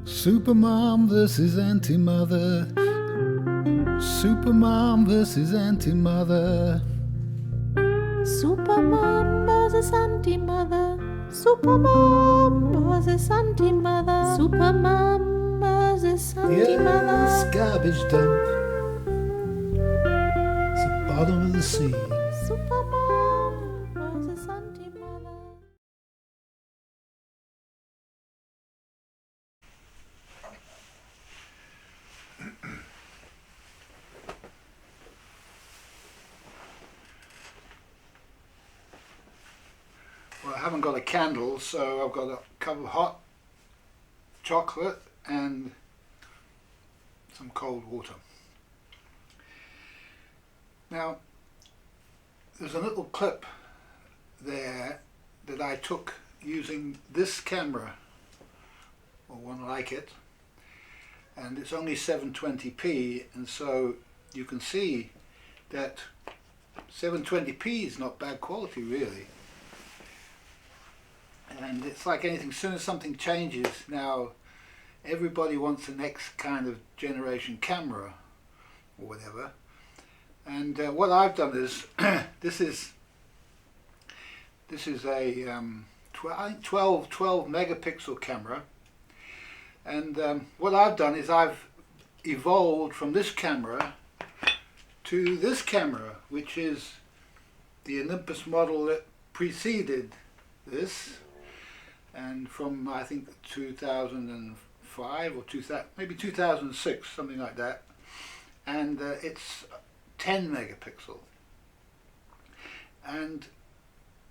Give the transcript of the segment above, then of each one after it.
Supermom versus anti-mother. Supermom versus anti-mother. Supermom versus anti-mother. Supermom versus anti-mother. Supermom versus anti-mother. Yes, garbage dump. It's the bottom of the sea. Supermom versus anti-mother. Well, I haven't got a candle, so I've got a cup of hot chocolate and some cold water. Now, there's a little clip there that I took using this camera, or one like it, and it's only 720p, and so you can see that 720p is not bad quality really. And it's like anything, as soon as something changes, now everybody wants the next kind of generation camera or whatever. And what I've done is this is a 12 megapixel camera, and what I've done is I've evolved from this camera to this camera, which is the Olympus model that preceded this, and from I think 2005 or maybe 2006, something like that, and it's 10 megapixel, and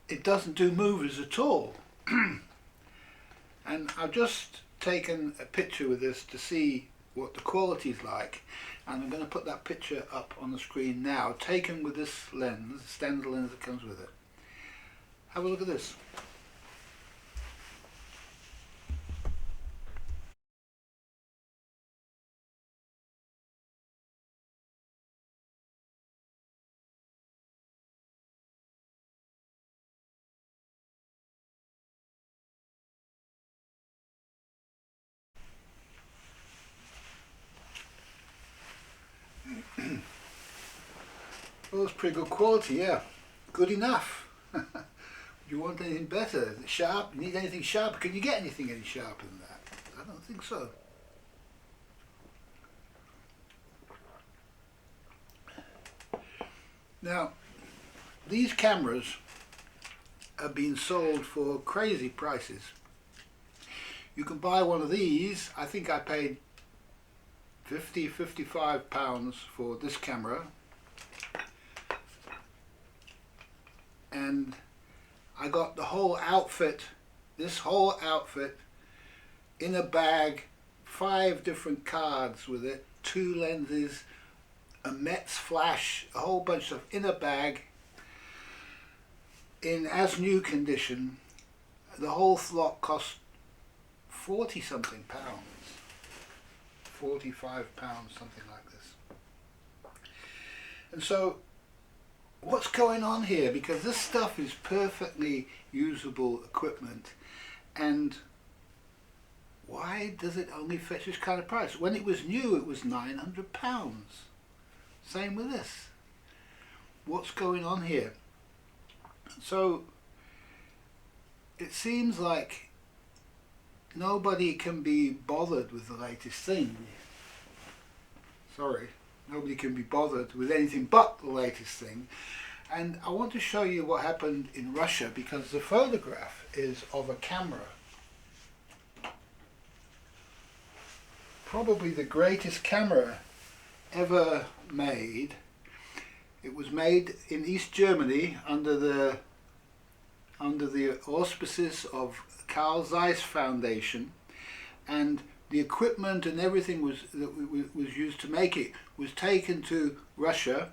it doesn't do movers at all. And I've just taken a picture with this to see what the quality is like, and I'm going to put that picture up on the screen now, taken with this lens, the standard lens that comes with it. Have a look at this. Well, it's pretty good quality, yeah. Good enough. Do you want anything better? Is it sharp? You need anything sharper? Can you get anything any sharper than that? I don't think so. Now, these cameras have been sold for crazy prices. You can buy one of these. I think I paid £55 for this camera, and I got the whole outfit, this whole outfit, in a bag, 5 different cards with it, 2 lenses, a Metz flash, a whole bunch of in a bag, in as new condition. The whole lot cost 40 something pounds, 45 pounds, something like this. And so what's going on here? Because this stuff is perfectly usable equipment, and why does it only fetch this kind of price? When it was new, it was £900. Same with this. What's going on here? So it seems like nobody can be bothered with the latest thing. Sorry, nobody can be bothered with anything but the latest thing. And I want to show you what happened in Russia, because the photograph is of a camera. Probably the greatest camera ever made. It was made in East Germany under the auspices of Carl Zeiss Foundation, and the equipment and everything that was used to make it was taken to Russia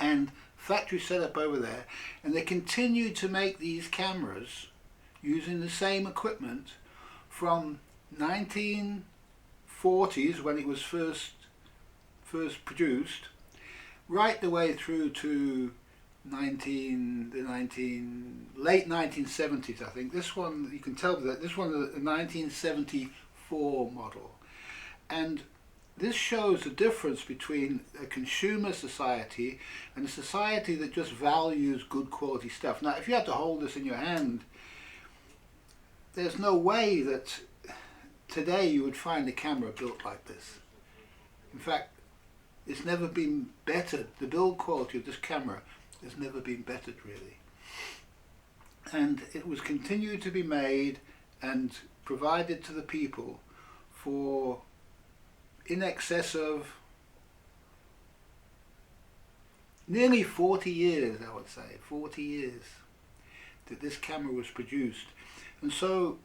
and factory set up over there, and they continued to make these cameras using the same equipment from 1940s, when it was first produced, right the way through to late 1970s, I think. This one, you can tell that this one is a 1974 E-4 model. And this shows the difference between a consumer society and a society that just values good quality stuff. Now, if you had to hold this in your hand, there's no way that today you would find a camera built like this. In fact, it's never been bettered. The build quality of this camera has never been bettered, really. And it was continued to be made and provided to the people for in excess of nearly 40 years, I would say, 40 years that this camera was produced. And so,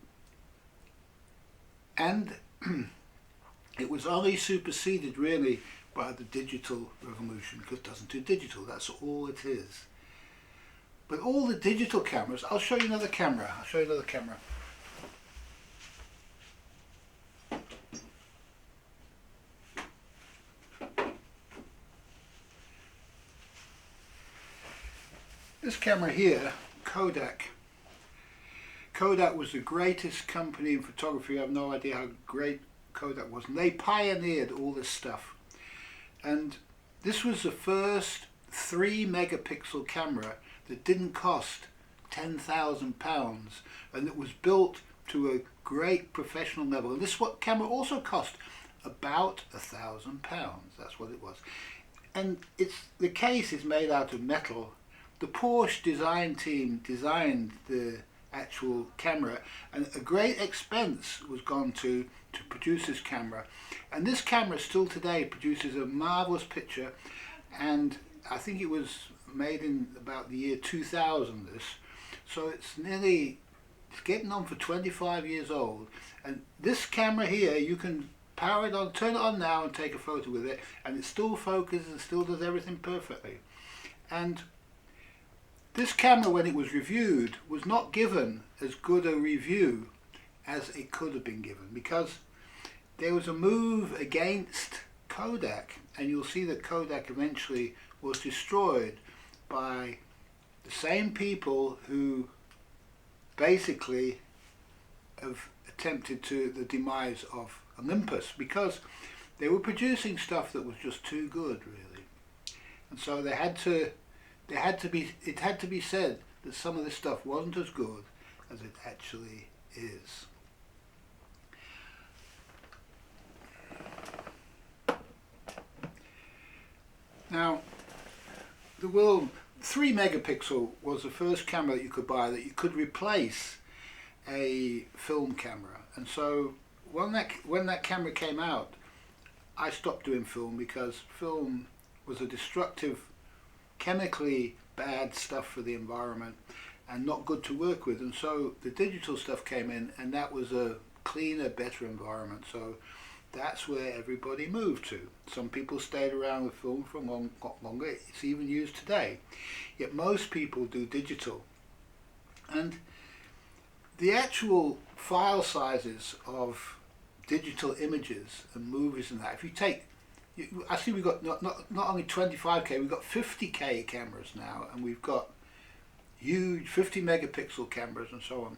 and it was only superseded really by the digital revolution, because it doesn't do digital, that's all it is. But all the digital cameras, I'll show you another camera, This camera here, Kodak. Kodak was the greatest company in photography. I have no idea how great Kodak was. And they pioneered all this stuff. And this was the first 3 megapixel camera that didn't cost £10,000, and it was built to a great professional level. And this camera also cost about £1,000. That's what it was. And the case is made out of metal. The Porsche design team designed the actual camera, and a great expense was gone to produce this camera. And this camera still today produces a marvelous picture, and I think it was made in about the year 2000, this. So it's getting on for 25 years old. And this camera here, you can power it on, turn it on now and take a photo with it, and it still focuses and still does everything perfectly. And this camera, when it was reviewed, was not given as good a review as it could have been given, because there was a move against Kodak, and you'll see that Kodak eventually was destroyed by the same people who basically have attempted the demise of Olympus, because they were producing stuff that was just too good, really. And so it had to be said that some of this stuff wasn't as good as it actually is. Now, the world 3 megapixel was the first camera that you could buy that you could replace a film camera. And so when that camera came out, I stopped doing film, because film was a destructive, chemically bad stuff for the environment and not good to work with. And so the digital stuff came in, and that was a cleaner, better environment. So that's where everybody moved to. Some people stayed around with film for a lot longer. It's even used today. Yet most people do digital. And the actual file sizes of digital images and movies and that, if you take, I see we've got not only 25K, we've got 50K cameras now, and we've got huge 50 megapixel cameras and so on.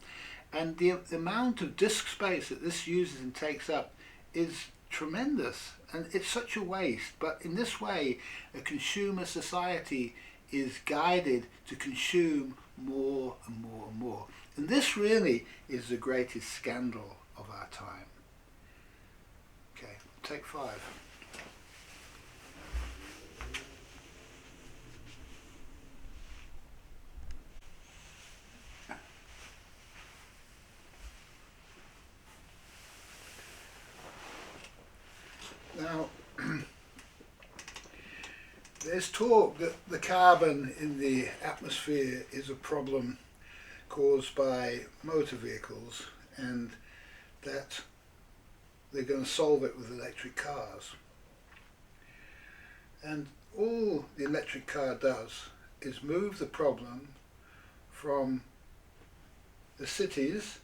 And the amount of disk space that this uses and takes up is tremendous, and it's such a waste. But in this way, a consumer society is guided to consume more and more and more. And this really is the greatest scandal of our time. Okay, take 5. Now, there's talk that the carbon in the atmosphere is a problem caused by motor vehicles, and that they're going to solve it with electric cars. And all the electric car does is move the problem from the cities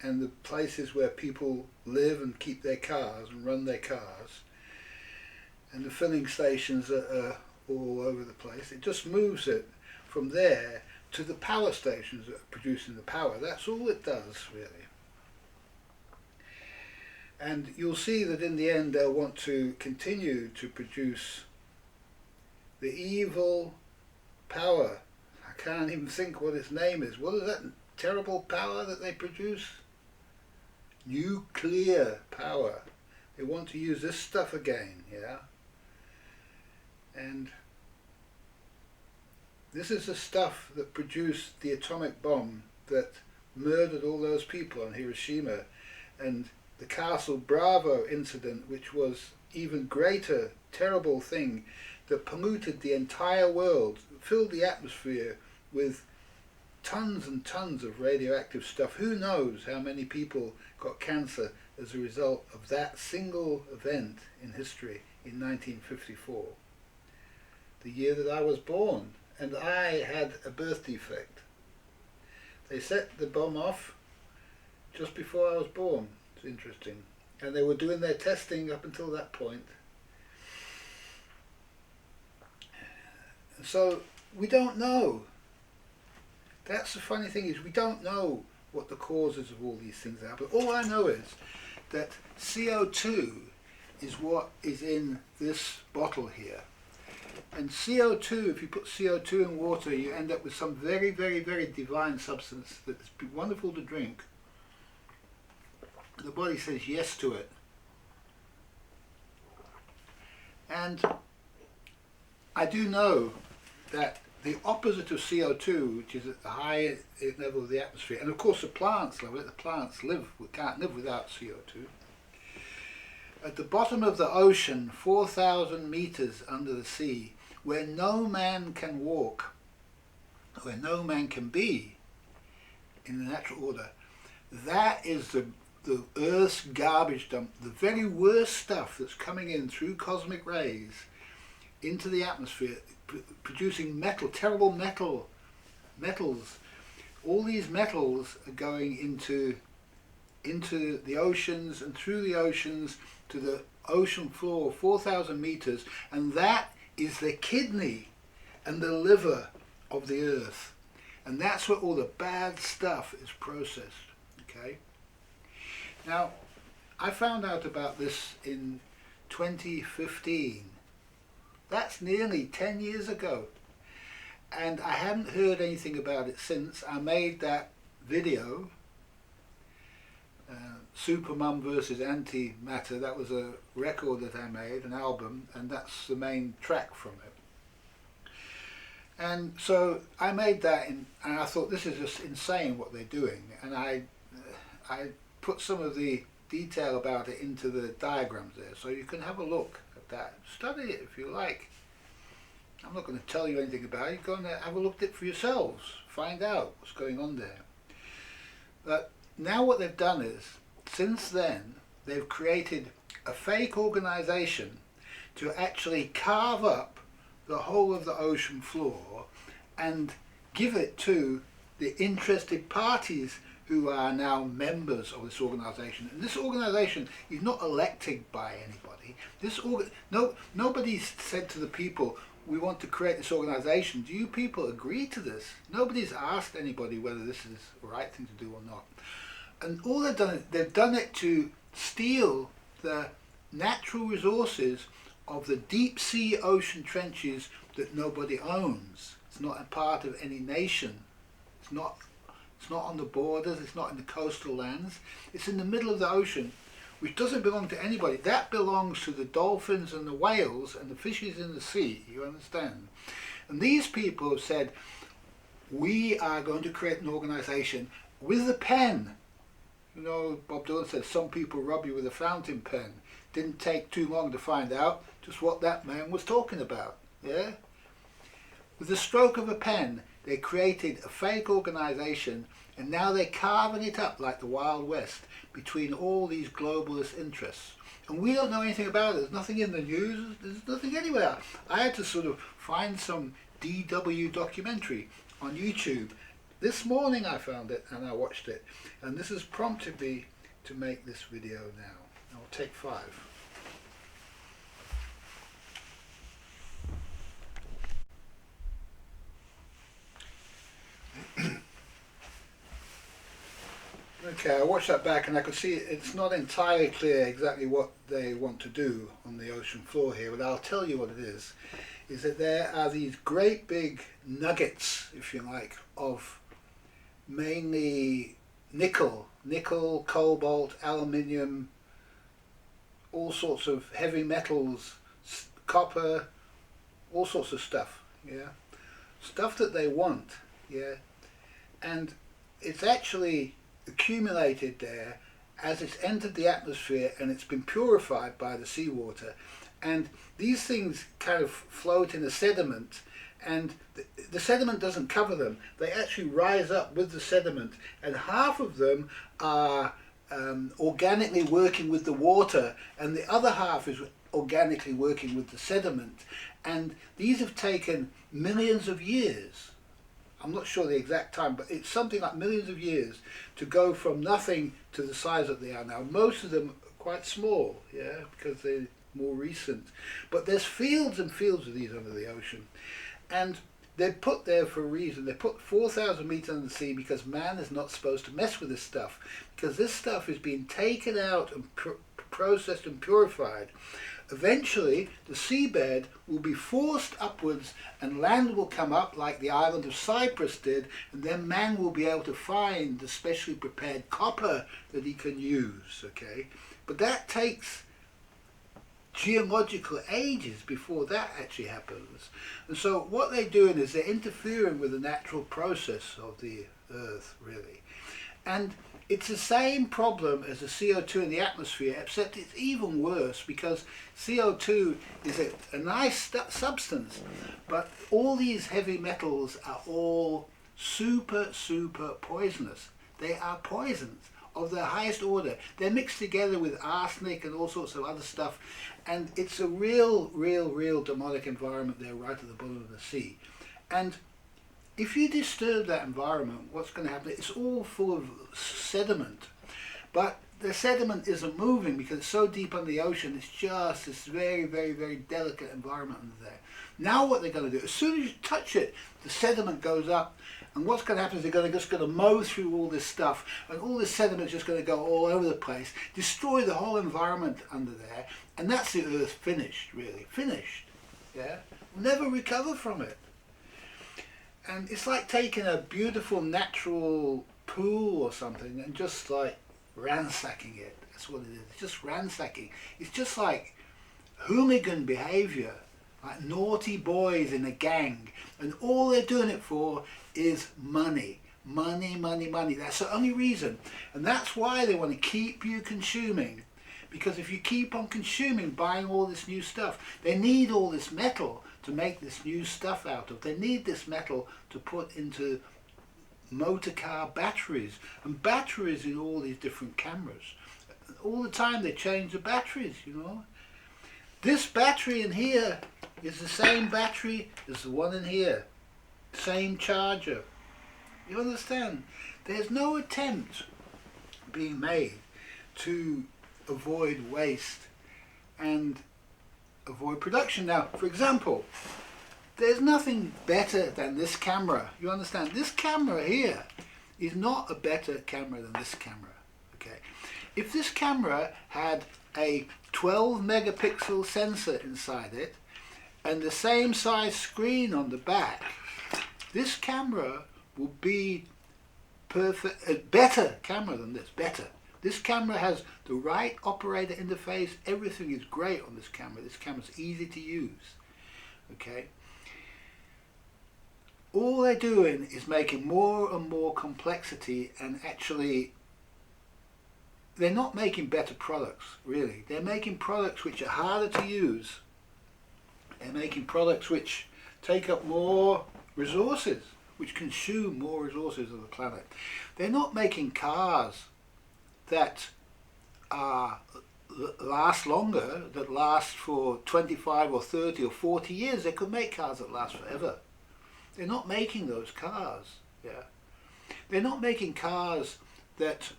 and the places where people live and keep their cars and run their cars, and the filling stations that are all over the place. It just moves it from there to the power stations that are producing the power. That's all it does, really. And you'll see that in the end they'll want to continue to produce the evil power. I can't even think what its name is. What is that terrible power that they produce? Nuclear power. They want to use this stuff again, yeah? And this is the stuff that produced the atomic bomb that murdered all those people on Hiroshima, and the Castle Bravo incident, which was even greater, terrible thing that polluted the entire world, filled the atmosphere with tons and tons of radioactive stuff. Who knows how many people got cancer as a result of that single event in history in 1954, the year that I was born, and I had a birth defect. They set the bomb off just before I was born. It's interesting. And they were doing their testing up until that point. So we don't know. That's the funny thing, is we don't know what the causes of all these things are. But all I know is that CO2 is what is in this bottle here. And CO2, if you put CO2 in water, you end up with some very, very, very divine substance that's wonderful to drink. The body says yes to it. And I do know that the opposite of CO2, which is at the high level of the atmosphere, and of course the plants love it, the plants can't live without CO2. At the bottom of the ocean, 4,000 meters under the sea, where no man can walk, where no man can be in the natural order, that is the Earth's garbage dump, the very worst stuff that's coming in through cosmic rays into the atmosphere, producing metal, terrible metals. All these metals are going into the oceans and through the oceans to the ocean floor, 4,000 meters, and that is the kidney and the liver of the Earth. And that's where all the bad stuff is processed, okay? Now, I found out about this in 2015. That's nearly 10 years ago. And I hadn't heard anything about it since. I made that video, SuperMom versus Antimatter. That was a record that I made, an album, and that's the main track from it. And so I made that, and I thought, this is just insane what they're doing. And I put some of the detail about it into the diagrams there, so you can have a look at that. Study it if you like. I'm not going to tell you anything about it. Go and have a look at it for yourselves. Find out what's going on there. But now what they've done is, since then, they've created a fake organisation to actually carve up the whole of the ocean floor and give it to the interested parties who are now members of this organisation. And this organisation is not elected by anybody. Nobody said to the people, we want to create this organisation. Do you people agree to this? Nobody's asked anybody whether this is the right thing to do or not. And all they've done is they've done it to steal the natural resources of the deep sea ocean trenches that nobody owns. It's not a part of any nation. It's not on the borders, it's not in the coastal lands. It's in the middle of the ocean, which doesn't belong to anybody. That belongs to the dolphins and the whales and the fishes in the sea, you understand? And these people have said, we are going to create an organisation with a pen. You know, Bob Dylan said, some people rob you with a fountain pen. Didn't take too long to find out just what that man was talking about, yeah? With the stroke of a pen, they created a fake organisation, and now they're carving it up like the Wild West between all these globalist interests. And we don't know anything about it. There's nothing in the news. There's nothing anywhere. I had to sort of find some DW documentary on YouTube. This morning I found it and I watched it. And this has prompted me to make this video now. I'll take 5. I'm going Okay, I watched that back and I could see it's not entirely clear exactly what they want to do on the ocean floor here, but I'll tell you what it is that there are these great big nuggets, if you like, of mainly nickel, cobalt, aluminium, all sorts of heavy metals, copper, all sorts of stuff, yeah, stuff that they want, yeah, and it's actually accumulated there as it's entered the atmosphere and it's been purified by the seawater, and these things kind of float in a sediment, and the sediment doesn't cover them. They actually rise up with the sediment, and half of them are organically working with the water and the other half is organically working with the sediment, and these have taken millions of years. I'm not sure the exact time, but it's something like millions of years to go from nothing to the size that they are now. Most of them are quite small, yeah, because they're more recent. But there's fields and fields of these under the ocean. And they're put there for a reason. They're put 4,000 meters under the sea because man is not supposed to mess with this stuff. Because this stuff is being taken out and processed and purified. Eventually, the seabed will be forced upwards and land will come up like the island of Cyprus did, and then man will be able to find the specially prepared copper that he can use, okay? But that takes geological ages before that actually happens. And so what they're doing is they're interfering with the natural process of the Earth, really. And it's the same problem as the CO2 in the atmosphere, except it's even worse because CO2 is a nice substance, but all these heavy metals are all super poisonous. They are poisons of the highest order. They're mixed together with arsenic and all sorts of other stuff, and it's a real demonic environment there right at the bottom of the sea. And if you disturb that environment, what's going to happen? It's all full of sediment, but the sediment isn't moving because it's so deep under the ocean. It's just this very delicate environment under there. Now what they're going to do, as soon as you touch it, the sediment goes up, and what's going to happen is they're just going to mow through all this stuff, and all this sediment is just going to go all over the place, destroy the whole environment under there, and that's the Earth finished, really. Finished. Yeah? Never recover from it. And it's like taking a beautiful natural pool or something and just like ransacking it. That's what it is. It's just ransacking. It's just like hooligan behavior, like naughty boys in a gang. And all they're doing it for is money. Money. That's the only reason. And that's why they want to keep you consuming. Because if you keep on consuming, buying all this new stuff, they need all this metal to make this new stuff out of. They need this metal to put into motor car batteries and batteries in all these different cameras. All the time they change the batteries, you know. This battery in here is the same battery as the one in here. Same charger. You understand? There's no attempt being made to avoid waste and avoid production. Now, for example, there's nothing better than this camera. You understand? This camera here is not a better camera than this camera. Okay. If this camera had a 12 megapixel sensor inside it and the same size screen on the back, this camera will be perfect, a better camera than this. Better. This camera has the right operator interface. Everything is great on this camera. This camera's easy to use. Okay. All they're doing is making more and more complexity, and actually they're not making better products, really. They're making products which are harder to use. They're making products which take up more resources, which consume more resources of the planet. They're not making cars that last longer, that last for 25 or 30 or 40 years. They could make cars that last forever. They're not making those cars. Yeah, they're not making cars that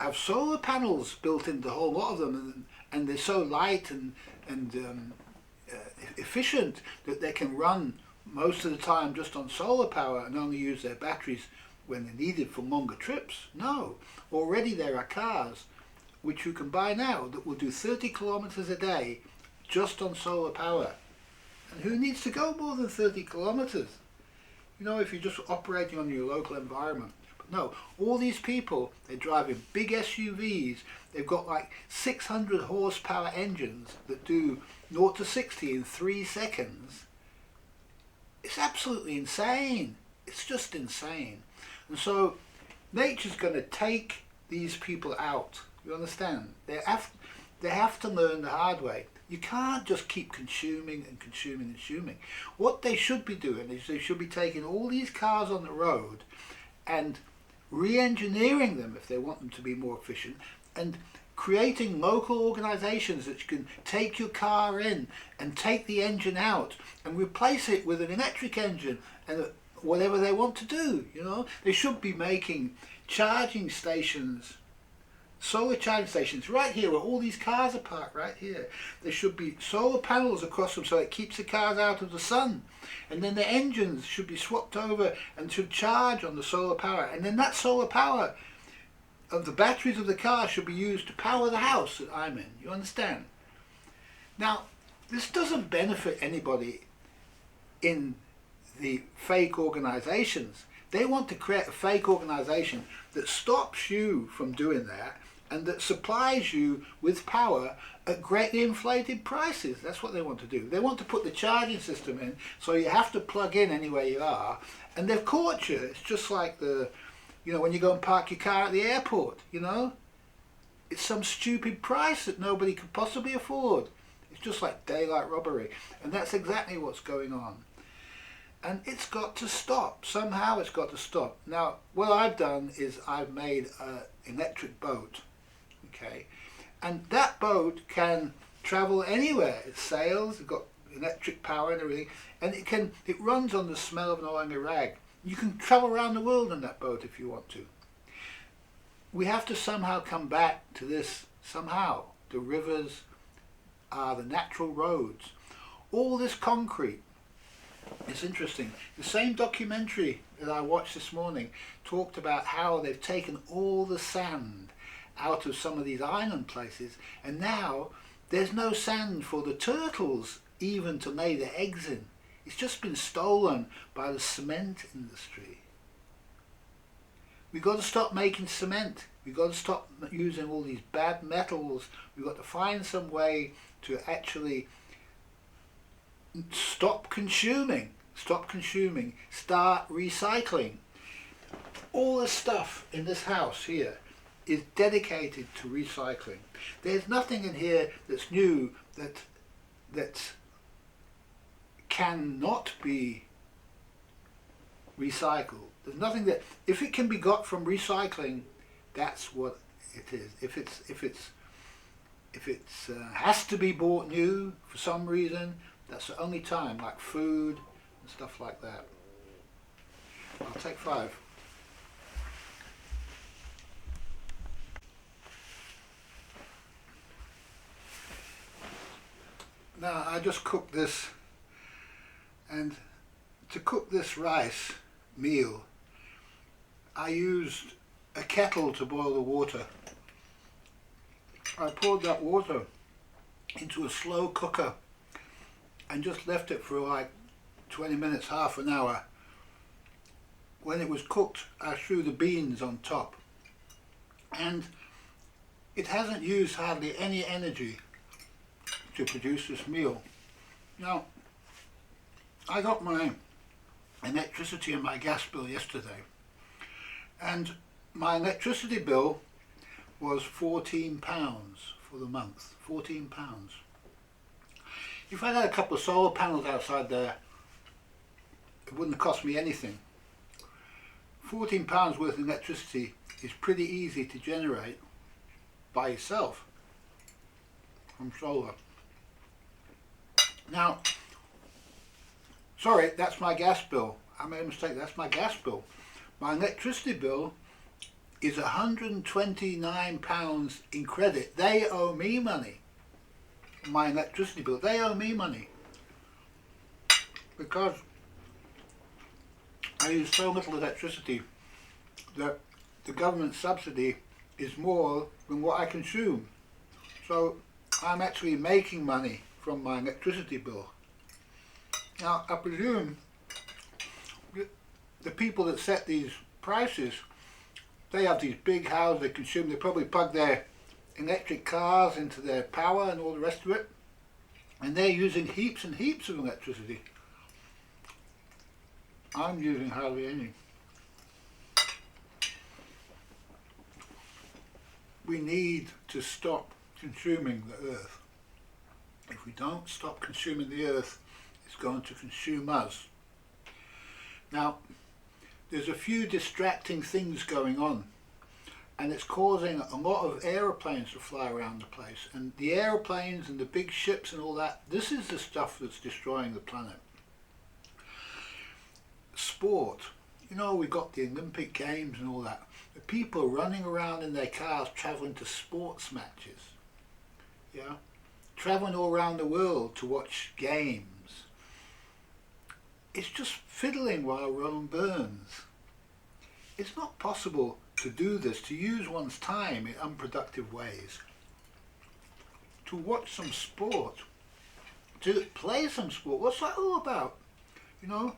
have solar panels built into a whole lot of them, and they're so light and efficient that they can run most of the time just on solar power and only use their batteries when they're needed for longer trips. No, already there are cars which you can buy now that will do 30 kilometers a day just on solar power. And who needs to go more than 30 kilometers? You know, if you're just operating on your local environment. But no, all these people, they're driving big SUVs. They've got like 600 horsepower engines that do 0 to 60 in 3 seconds. It's absolutely insane. It's just insane. And so nature's going to take these people out. You understand? They have to learn the hard way. You can't just keep consuming and consuming and consuming. What they should be doing is they should be taking all these cars on the road and re-engineering them if they want them to be more efficient, and creating local organisations that can take your car in and take the engine out and replace it with an electric engine and whatever they want to do. You know, they should be making charging stations, solar charging stations right here where all these cars are parked right here. There should be solar panels across them so it keeps the cars out of the sun, and then the engines should be swapped over and should charge on the solar power, and then that solar power of the batteries of the car should be used to power the house that I'm in. You understand? Now, this doesn't benefit anybody in the fake organisations. They want to create a fake organisation that stops you from doing that and that supplies you with power at greatly inflated prices. That's what they want to do. They want to put the charging system in so you have to plug in anywhere you are, and they've caught you. It's just like when you go and park your car at the airport, you know? It's some stupid price that nobody could possibly afford. It's just like daylight robbery. And that's exactly what's going on. And it's got to stop. Somehow it's got to stop. Now, what I've done is I've made an electric boat, okay? And that boat can travel anywhere. It sails, it's got electric power and everything, and it runs on the smell of an oil and a rag. You can travel around the world on that boat if you want to. We have to somehow come back to this, somehow. The rivers are the natural roads. All this concrete, it's interesting. The same documentary that I watched this morning talked about how they've taken all the sand out of some of these island places, and now there's no sand for the turtles even to lay their eggs in. It's just been stolen by the cement industry. We've got to stop making cement. We've got to stop using all these bad metals. We've got to find some way to actually stop consuming, start recycling. All the stuff in this house here is dedicated to recycling. There's nothing in here that's new that cannot be recycled. There's nothing that, if it can be got from recycling, that's what it is. If it has to be bought new for some reason, that's the only time, like food and stuff like that. I'll take 5. Now I just cooked this, and to cook this rice meal I used a kettle to boil the water. I poured that water into a slow cooker and just left it for like 20 minutes, half an hour. When it was cooked, I threw the beans on top, and it hasn't used hardly any energy to produce this meal. Now, I got my electricity and my gas bill yesterday, and my electricity bill was £14 for the month. £14. If I had a couple of solar panels outside there, it wouldn't have cost me anything. £14 worth of electricity is pretty easy to generate by yourself from solar. Now, sorry, that's my gas bill. I made a mistake, that's my gas bill. My electricity bill is £129 in credit. They owe me money. My electricity bill, they owe me money. Because I use so little electricity that the government subsidy is more than what I consume. So I'm actually making money from my electricity bill. Now, I presume the people that set these prices, they have these big houses they consume. They probably plug their electric cars into their power and all the rest of it. And they're using heaps and heaps of electricity. I'm using hardly any. We need to stop consuming the earth. If we don't stop consuming the earth, it's going to consume us. Now, there's a few distracting things going on, and it's causing a lot of aeroplanes to fly around the place. And the aeroplanes and the big ships and all that, this is the stuff that's destroying the planet. Sport. You know, we've got the Olympic Games and all that. The people running around in their cars travelling to sports matches. Yeah? Travelling all around the world to watch games. It's just fiddling while Rome burns. It's not possible to do this, to use one's time in unproductive ways. To watch some sport, to play some sport. What's that all about? You know,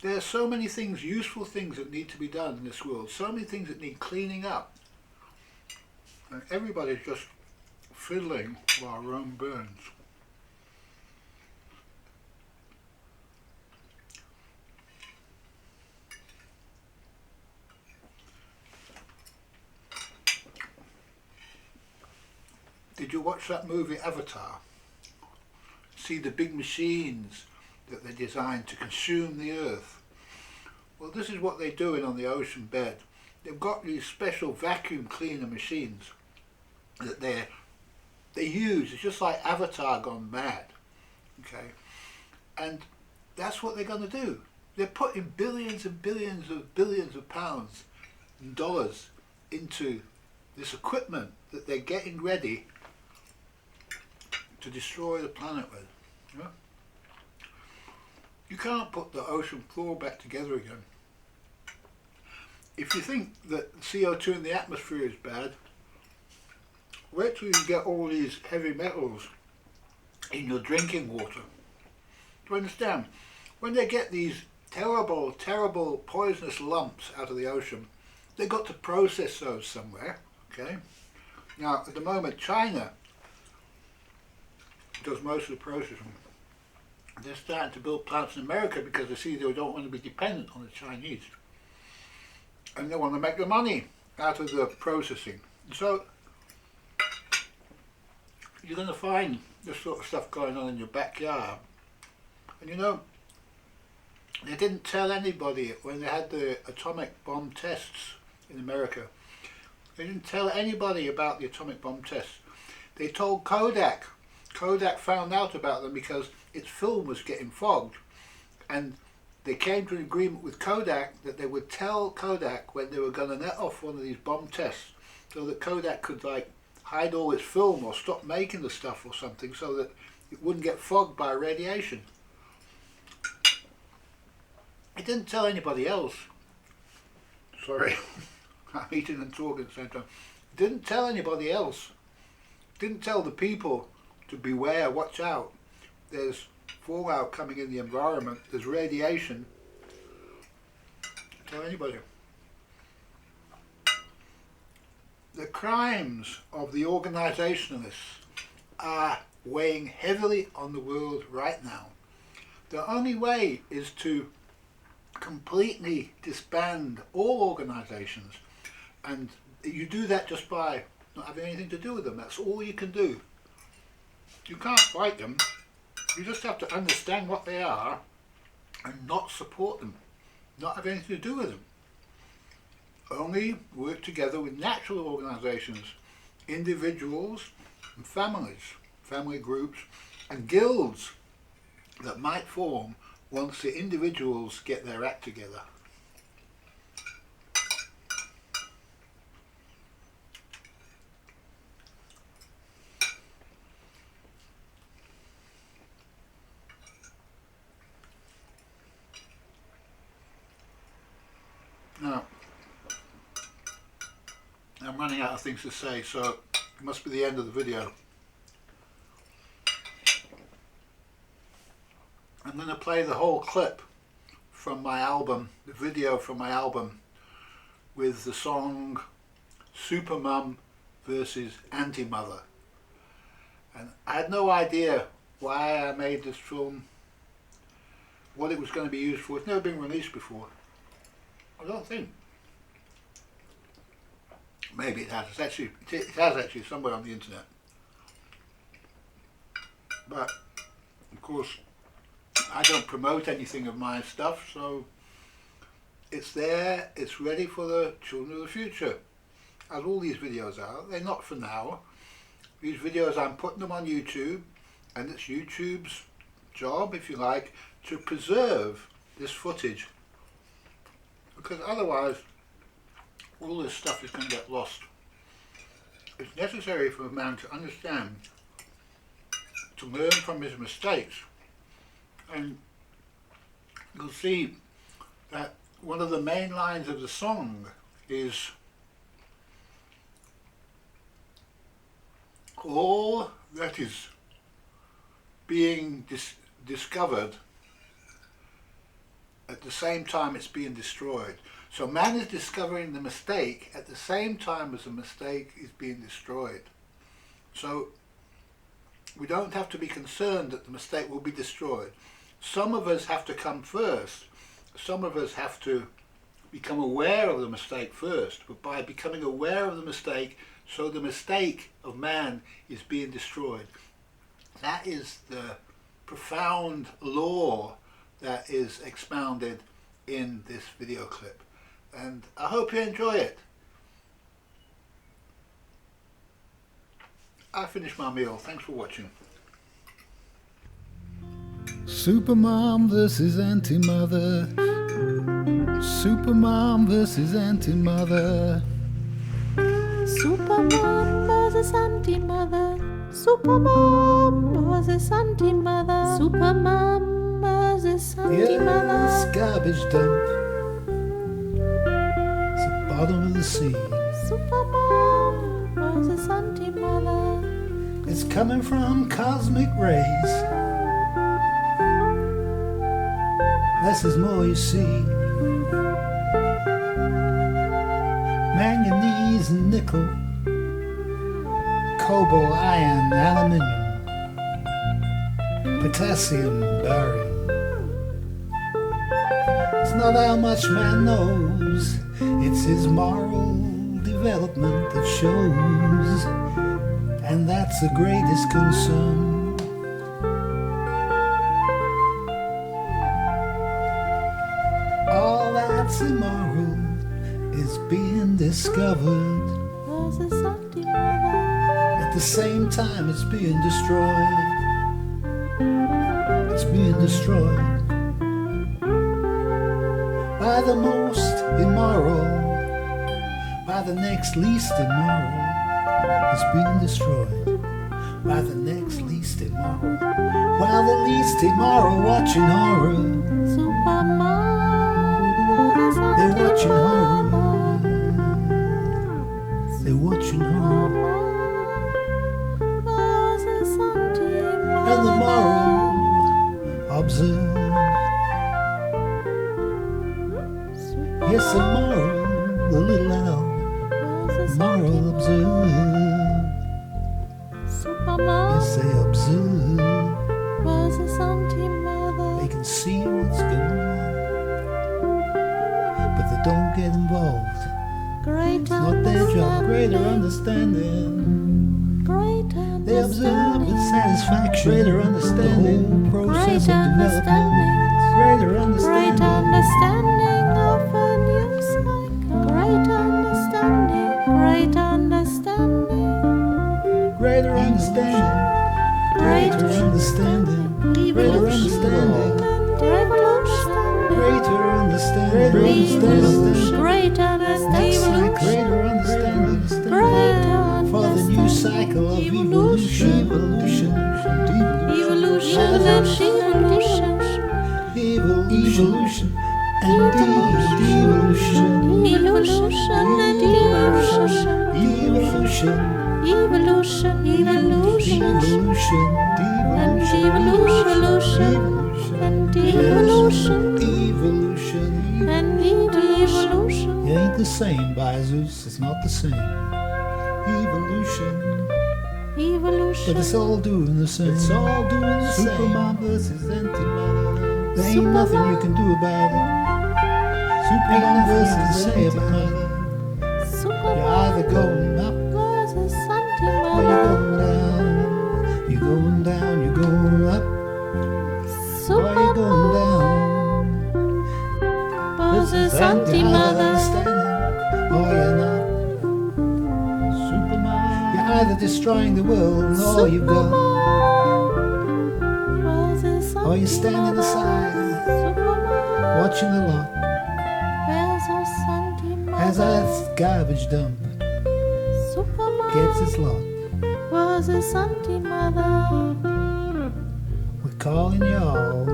there are so many things, useful things that need to be done in this world, so many things that need cleaning up. And everybody's just fiddling while Rome burns. Did you watch that movie Avatar? See the big machines that they designed to consume the earth? Well, this is what they're doing on the ocean bed. They've got these special vacuum cleaner machines that they use. It's just like Avatar gone mad. Okay? And that's what they're going to do. They're putting billions and billions of pounds and dollars into this equipment that they're getting ready to destroy the planet with. Yeah? You can't put the ocean floor back together again. If you think that CO2 in the atmosphere is bad, wait till you get all these heavy metals in your drinking water. Do you understand? When they get these terrible, terrible poisonous lumps out of the ocean, they've got to process those somewhere. Okay? Now, at the moment, China does most of the processing. They're starting to build plants in America because they see they don't want to be dependent on the Chinese. And they want to make the money out of the processing. So, you're going to find this sort of stuff going on in your backyard. And you know, they didn't tell anybody when they had the atomic bomb tests in America. They didn't tell anybody about the atomic bomb tests. They told Kodak. Kodak found out about them because its film was getting fogged, and they came to an agreement with Kodak that they would tell Kodak when they were going to let off one of these bomb tests, so that Kodak could like hide all its film or stop making the stuff or something, so that it wouldn't get fogged by radiation. It didn't tell anybody else. Sorry, I'm eating and talking at the same time. It didn't tell anybody else. It didn't tell the people to beware, watch out. There's fallout coming in the environment, there's radiation. Tell anybody. The crimes of the organisationalists are weighing heavily on the world right now. The only way is to completely disband all organisations, and you do that just by not having anything to do with them. That's all you can do. You can't fight them. You just have to understand what they are and not support them, not have anything to do with them. Only work together with natural organisations, individuals and families, family groups and guilds that might form once the individuals get their act together. Now, running out of things to say, so it must be the end of the video. I'm going to play the whole clip from my album, the video from my album, with the song SuperMom versus Anti-Mother. And I had no idea why I made this film, what it was going to be used for. It's never been released before, I don't think. Maybe it has. It has actually somewhere on the internet. But of course, I don't promote anything of my stuff, so it's there. It's ready for the children of the future, as all these videos are. They're not for now. These videos, I'm putting them on YouTube, and it's YouTube's job, if you like, to preserve this footage, because otherwise all this stuff is going to get lost. It's necessary for a man to understand, to learn from his mistakes. And you'll see that one of the main lines of the song is, all that is being discovered at the same time it's being destroyed. So man is discovering the mistake at the same time as the mistake is being destroyed. So we don't have to be concerned that the mistake will be destroyed. Some of us have to come first. Some of us have to become aware of the mistake first. But by becoming aware of the mistake, so the mistake of man is being destroyed. That is the profound law that is expounded in this video clip. And I hope you enjoy it. I finished my meal. Thanks for watching. SuperMom versus Anti-Mother. SuperMom versus Anti-Mother. SuperMom versus Anti-Mother. SuperMom versus Anti-Mother. SuperMom versus Anti-Mother. Yes, garbage dump. It's the bottom of the sea. SuperMom versus Anti-Mother. It's coming from cosmic rays. Less is more, you see. Manganese and nickel, cobalt, iron, aluminium, potassium, barium. It's not how much man knows, it's his moral development that shows, and that's the greatest concern. All that's immoral is being discovered Versus Anti-Mother. at the same time it's being destroyed. It's being destroyed by the most immoral, by the next least immoral. It's being destroyed by the next least immoral, while the least immoral watching horror. SuperMom versus They're watching horror. Anti-Mother. They're watching horror. Versus Anti-Mother. And the moral observe. Yes, the moral, the little owl. Versus Moral observe. SuperMom Yes, they observe. versus Anti-Mother. They can see what's going on, but they don't get involved. Great Not their job. Greater understanding. understanding. Great They observe with understanding. satisfaction. Greater understanding. The whole process Great of understanding. development. Greater Great understanding. understanding of a new cycle. Great understanding. Great understanding. Greater understanding. Greater understanding. Greater understanding. Revolution. Greater understanding. Greater understanding. Great understanding. Greater understanding. Great For the new cycle of evolution. Evolution. evolution and evolution. Evolution and devolution. Evolution and evolution. Evolution, Evolution, evolution, evolution, and evolution, evolution, and evolution, evolution. and evolution, It ain't the same, Zeus, it's not the same. Evolution, evolution. but it's all doing the same. It's all doing the same. Supermom versus anti-mom. There ain't nothing you can do about it. Supermom versus anti-mom. You're either going up versus or anti-mother. you're going down. You're going down, you're going up, or you're going down. Versus You're either anti-mother. understanding or you're not. Supermom. You're either destroying the world and all you've got, Versus or you're standing aside, Supermom. watching the lot Versus as anti-mother. Earth's garbage dump Supermom. gets its lot. Versus anti-mother. We're calling y'all,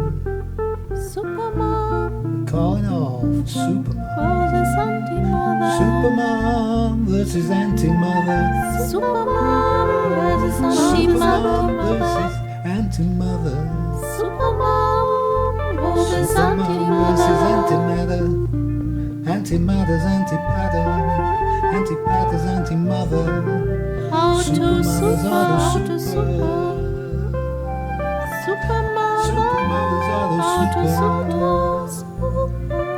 Supermom. we're calling all for Supermom. Versus anti-mother. Supermom versus anti-mother. Supermom versus Supermom anti-mother. versus anti-mother. Supermom versus Supermom versus anti-mother. anti-matter. Anti-matter's anti-patter. Anti-patter's anti-mother. How to Supermother's super, are the how to super. super. Supermother. Supermothers are the How to super. super.